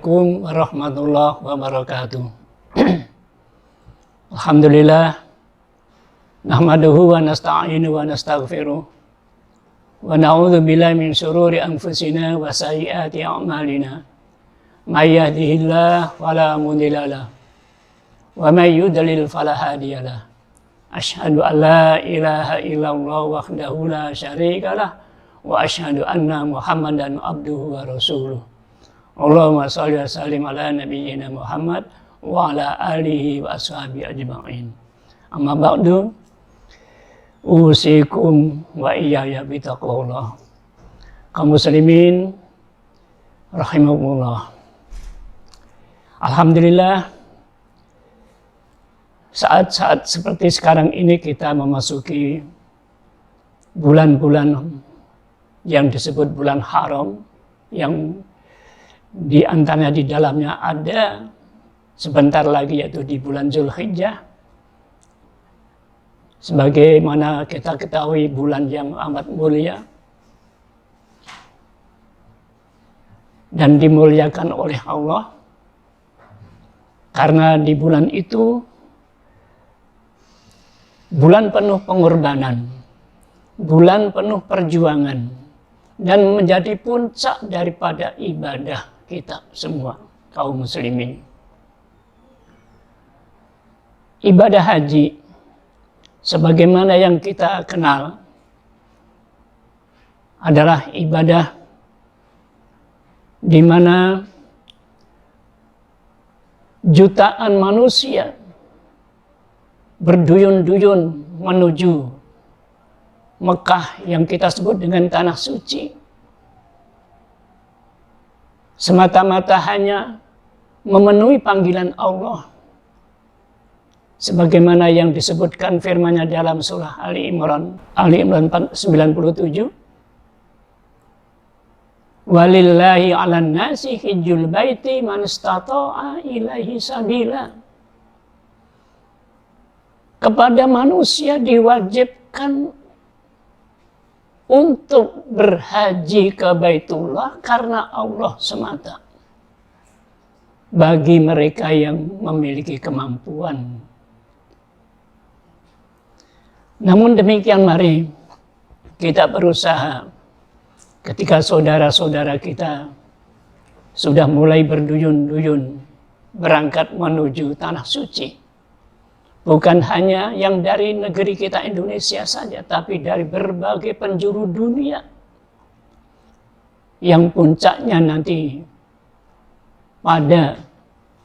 Assalamualaikum warahmatullahi wabarakatuh. Alhamdulillah, nahmaduhu wa nasta'inu wa nastaghfiruh wa na'udzu billahi min syururi anfusina wa sayyiati a'malina. May yahdihillahu fala mudilla lahu wa may yudlil fala hadiyalah. Asyhadu an la ilaha illallah wahdahu la syarikalah wa asyhadu anna Muhammadan abduhu wa rasuluh. Allahumma shalli wa sallim ala nabiyyina Muhammad wa ala alihi wa ashabihi ajma'in. Amma ba'du, usikum wa iyaya bitaqwallah. Kaum muslimin rahimakumullah. Alhamdulillah, saat-saat seperti sekarang ini kita memasuki bulan-bulan yang disebut bulan haram, yang di antaranya di dalamnya ada sebentar lagi yaitu di bulan Zulhijjah. Sebagaimana kita ketahui bulan yang amat mulia dan dimuliakan oleh Allah. Karena di bulan itu bulan penuh pengorbanan, bulan penuh perjuangan, dan menjadi puncak daripada ibadah kita semua kaum muslimin. Ibadah haji sebagaimana yang kita kenal adalah ibadah di mana jutaan manusia berduyun-duyun menuju Mekah yang kita sebut dengan tanah suci, semata-mata hanya memenuhi panggilan Allah sebagaimana yang disebutkan firman-Nya dalam surah Ali Imran 97. Walillahi 'alan nasi hijjul baiti man istata'a ilaihi sabila. Kepada manusia diwajibkan untuk berhaji ke Baitullah karena Allah semata. Bagi mereka yang memiliki kemampuan. Namun demikian, mari kita berusaha ketika saudara-saudara kita sudah mulai berduyun-duyun berangkat menuju tanah suci. Bukan hanya yang dari negeri kita Indonesia saja, tapi dari berbagai penjuru dunia. Yang puncaknya nanti pada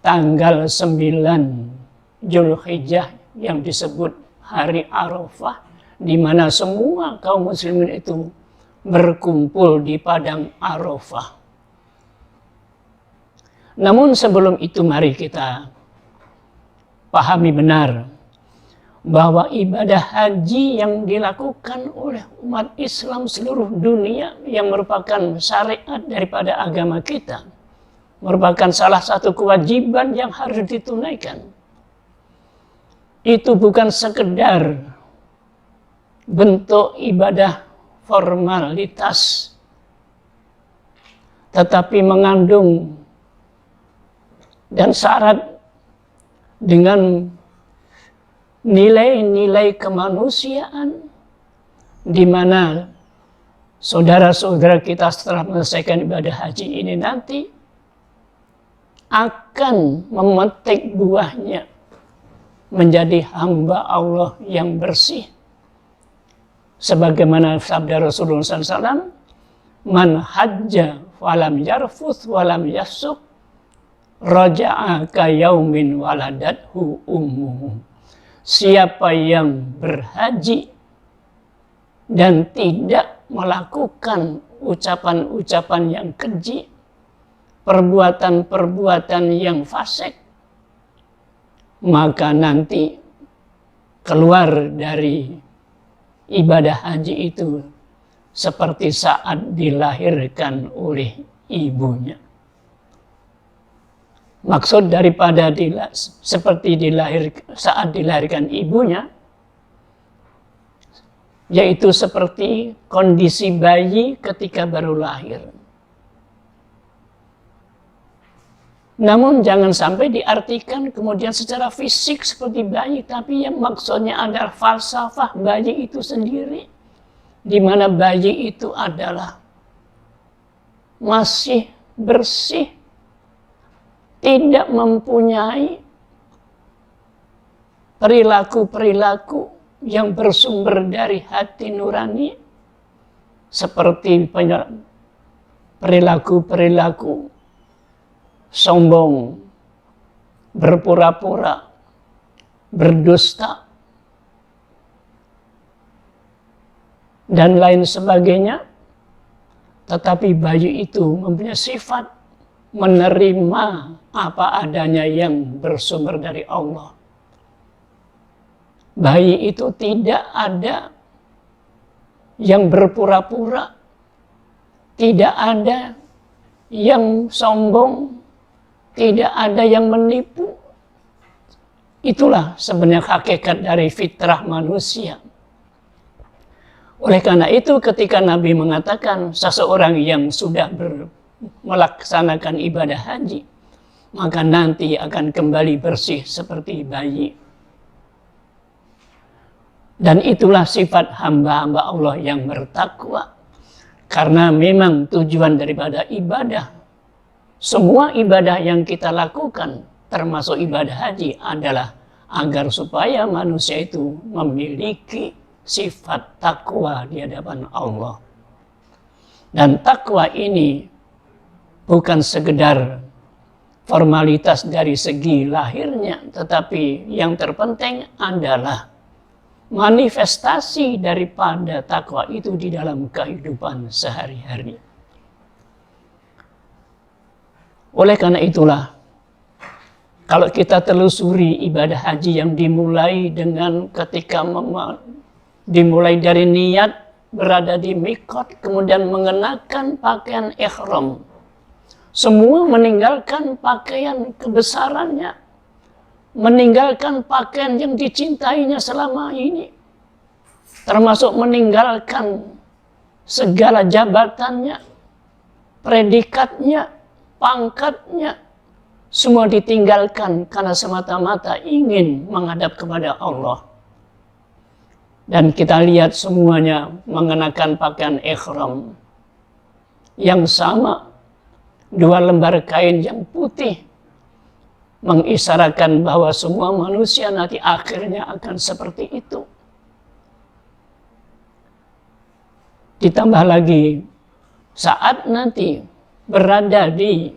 tanggal 9 Zulhijjah yang disebut hari Arafah, di mana semua kaum muslimin itu berkumpul di padang Arafah. Namun sebelum itu mari kita pahami benar bahwa ibadah haji yang dilakukan oleh umat Islam seluruh dunia yang merupakan syariat daripada agama kita, merupakan salah satu kewajiban yang harus ditunaikan. Itu bukan sekedar bentuk ibadah formalitas, tetapi mengandung dan syarat dengan nilai-nilai kemanusiaan, di mana saudara-saudara kita setelah menyelesaikan ibadah haji ini nanti akan memetik buahnya menjadi hamba Allah yang bersih. Sebagaimana sabda Rasulullah SAW, man hajja walam yarfuth walam yasuk raja'a ka yaumin waladathu ummuhu. Siapa yang berhaji dan tidak melakukan ucapan-ucapan yang keji, perbuatan-perbuatan yang fasik, maka nanti keluar dari ibadah haji itu seperti saat dilahirkan oleh ibunya. Maksud daripada seperti saat dilahirkan ibunya, yaitu seperti kondisi bayi ketika baru lahir. Namun jangan sampai diartikan kemudian secara fisik seperti bayi, tapi yang maksudnya adalah falsafah bayi itu sendiri, di mana bayi itu adalah masih bersih, tidak mempunyai perilaku-perilaku yang bersumber dari hati nurani, seperti perilaku-perilaku sombong, berpura-pura, berdusta, dan lain sebagainya. Tetapi bayi itu mempunyai sifat menerima apa adanya yang bersumber dari Allah. Bayi itu tidak ada yang berpura-pura, tidak ada yang sombong, tidak ada yang menipu. Itulah sebenarnya hakikat dari fitrah manusia. Oleh karena itu ketika Nabi mengatakan seseorang yang sudah melaksanakan ibadah haji, maka nanti akan kembali bersih seperti bayi. Dan itulah sifat hamba-hamba Allah yang bertakwa. Karena memang tujuan daripada ibadah, semua ibadah yang kita lakukan, termasuk ibadah haji, adalah agar supaya manusia itu memiliki sifat takwa di hadapan Allah. Dan takwa ini bukan sekedar formalitas dari segi lahirnya, tetapi yang terpenting adalah manifestasi daripada takwa itu di dalam kehidupan sehari-hari. Oleh karena itulah, kalau kita telusuri ibadah haji yang dimulai dengan ketika dimulai dari niat berada di mikot, kemudian mengenakan pakaian ihram, semua meninggalkan pakaian kebesarannya, meninggalkan pakaian yang dicintainya selama ini, termasuk meninggalkan segala jabatannya, predikatnya, pangkatnya, semua ditinggalkan karena semata-mata ingin menghadap kepada Allah. Dan kita lihat semuanya mengenakan pakaian ihram yang sama, dua lembar kain yang putih, mengisyaratkan bahwa semua manusia nanti akhirnya akan seperti itu. Ditambah lagi, saat nanti berada di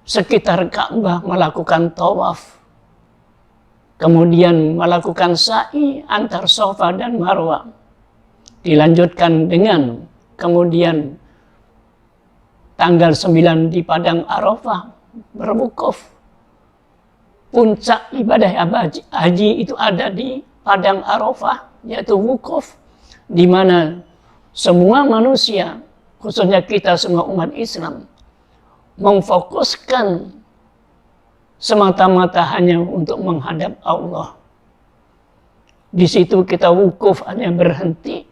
sekitar Ka'bah melakukan tawaf, kemudian melakukan sa'i antar Safa dan Marwah, dilanjutkan dengan kemudian tanggal 9 di Padang Arafah berwukuf. Puncak ibadah haji itu ada di Padang Arafah, yaitu wukuf, di mana semua manusia, khususnya kita semua umat Islam, memfokuskan semata-mata hanya untuk menghadap Allah. Di situ kita wukuf, hanya berhenti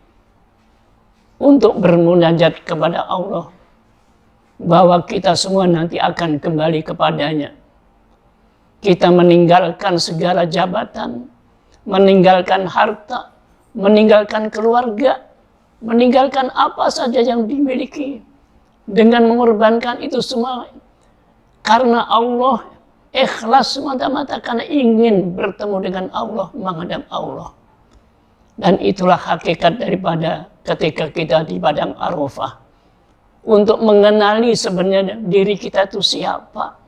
untuk bermunajat kepada Allah, bahwa kita semua nanti akan kembali kepadanya. Kita meninggalkan segala jabatan, meninggalkan harta, meninggalkan keluarga, meninggalkan apa saja yang dimiliki, dengan mengorbankan itu semua karena Allah, ikhlas semata-mata karena ingin bertemu dengan Allah, menghadap Allah. Dan itulah hakikat daripada ketika kita di Padang Arafah, untuk mengenali sebenarnya diri kita itu siapa.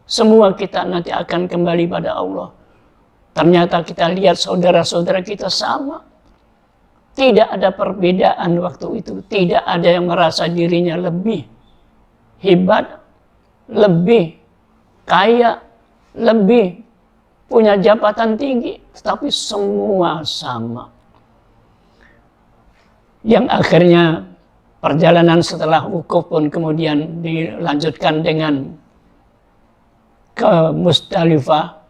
Semua kita nanti akan kembali pada Allah. Ternyata kita lihat saudara-saudara kita sama. Tidak ada perbedaan waktu itu. Tidak ada yang merasa dirinya lebih hebat, lebih kaya, lebih punya jabatan tinggi. Tetapi semua sama. Yang akhirnya perjalanan setelah wukuf pun kemudian dilanjutkan dengan ke Musdalifah,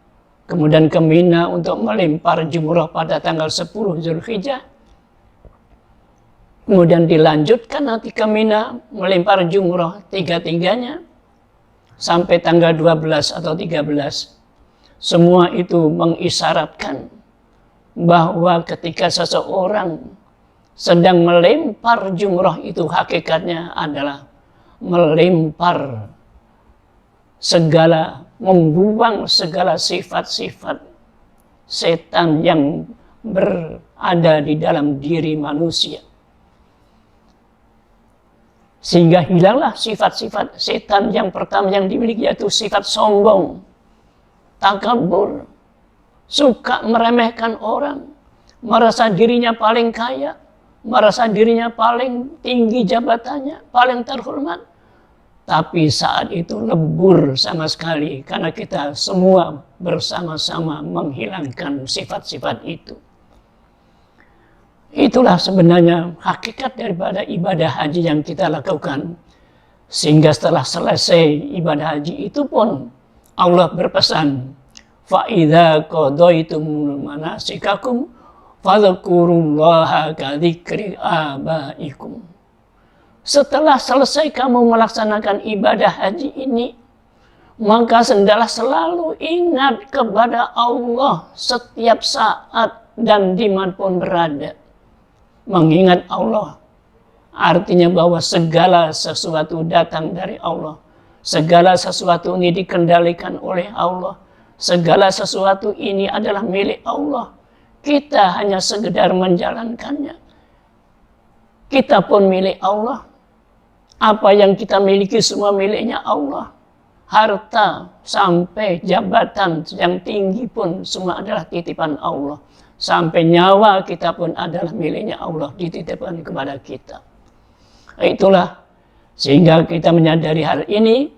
kemudian ke Mina untuk melempar jumrah pada tanggal 10 Zulhijjah. Kemudian dilanjutkan nanti ke Mina melempar jumrah tiga-tiganya. sampai tanggal 12 atau 13, semua itu mengisyaratkan bahwa ketika seseorang sedang melempar jumrah itu hakikatnya adalah melempar segala, membuang segala sifat-sifat setan yang berada di dalam diri manusia. Sehingga hilanglah sifat-sifat setan yang pertama yang dimiliki, yaitu sifat sombong, takabur, suka meremehkan orang, merasa dirinya paling kaya, merasa dirinya paling tinggi jabatannya, paling terhormat. Tapi saat itu lebur sama sekali karena kita semua bersama-sama menghilangkan sifat-sifat itu. Itulah sebenarnya hakikat daripada ibadah haji yang kita lakukan. Sehingga setelah selesai ibadah haji itu pun Allah berpesan, فَإِذَا قَضَيْتُمُ مَنَاسِكَكُمْ فَاذْكُرُوا اللَّهَ كَذِكْرِ آبَائِكُمْ. Setelah selesai kamu melaksanakan ibadah haji ini, maka hendaklah selalu ingat kepada Allah setiap saat dan dimanapun berada. Mengingat Allah artinya bahwa segala sesuatu datang dari Allah. Segala sesuatu ini dikendalikan oleh Allah. Segala sesuatu ini adalah milik Allah. Kita hanya sekedar menjalankannya. Kita pun milik Allah. Apa yang kita miliki semua miliknya Allah. Harta sampai jabatan yang tinggi pun semua adalah titipan Allah. Sampai nyawa kita pun adalah miliknya Allah, dititipkan kepada kita. Itulah, sehingga kita menyadari hal ini,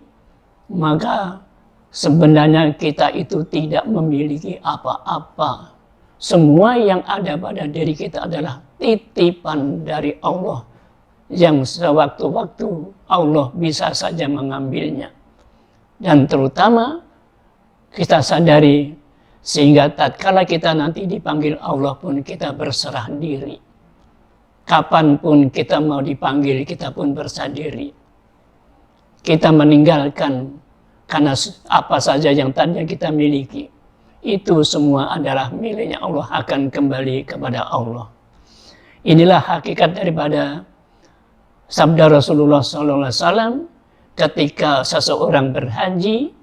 maka sebenarnya kita itu tidak memiliki apa-apa. Semua yang ada pada diri kita adalah titipan dari Allah, yang sewaktu-waktu Allah bisa saja mengambilnya. Dan terutama kita sadari, sehingga tatkala kita nanti dipanggil Allah pun kita berserah diri. Kapanpun kita mau dipanggil, kita pun berserah diri. Kita meninggalkan karena apa saja yang tadinya kita miliki, itu semua adalah miliknya Allah, akan kembali kepada Allah. Inilah hakikat daripada sabda Rasulullah SAW ketika seseorang berhaji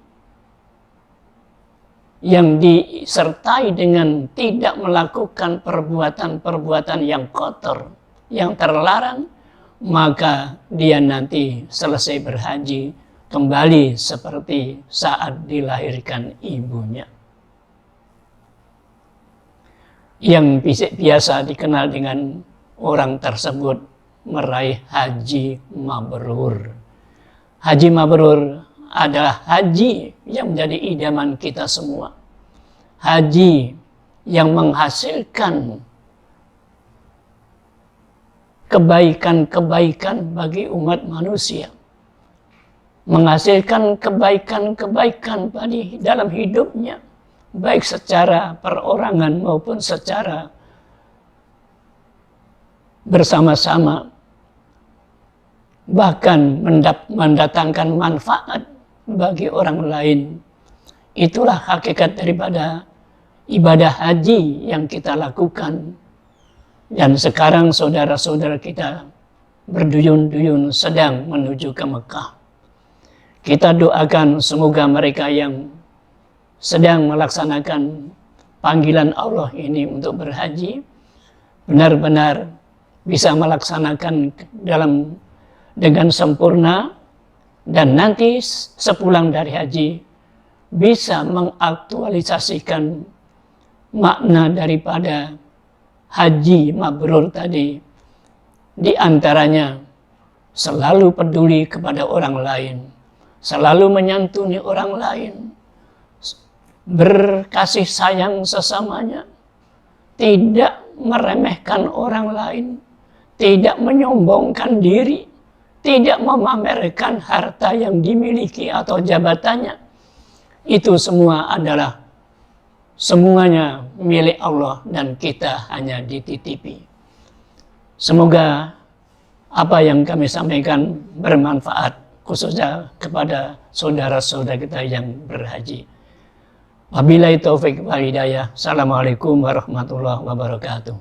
yang disertai dengan tidak melakukan perbuatan-perbuatan yang kotor, yang terlarang, maka dia nanti selesai berhaji kembali seperti saat dilahirkan ibunya. Yang biasa dikenal dengan orang tersebut meraih haji mabrur. Haji mabrur adalah haji yang menjadi idaman kita semua. Haji yang menghasilkan kebaikan-kebaikan bagi umat manusia. Menghasilkan kebaikan-kebaikan bagi dalam hidupnya. Baik secara perorangan maupun secara bersama-sama. Bahkan mendatangkan manfaat bagi orang lain. Itulah hakikat daripada ibadah haji yang kita lakukan. Dan sekarang saudara-saudara kita berduyun-duyun sedang menuju ke Mekah. Kita doakan semoga mereka yang sedang melaksanakan panggilan Allah ini untuk berhaji benar-benar bisa melaksanakan dengan sempurna, dan nanti sepulang dari haji bisa mengaktualisasikan makna daripada haji mabrur tadi. Di antaranya selalu peduli kepada orang lain, selalu menyantuni orang lain, berkasih sayang sesamanya, tidak meremehkan orang lain, tidak menyombongkan diri, tidak memamerkan harta yang dimiliki atau jabatannya. Itu semua adalah semuanya milik Allah dan kita hanya dititipi. Semoga apa yang kami sampaikan bermanfaat khususnya kepada saudara-saudara kita yang berhaji. Wabillahi taufik wal hidayah. Assalamualaikum warahmatullahi wabarakatuh.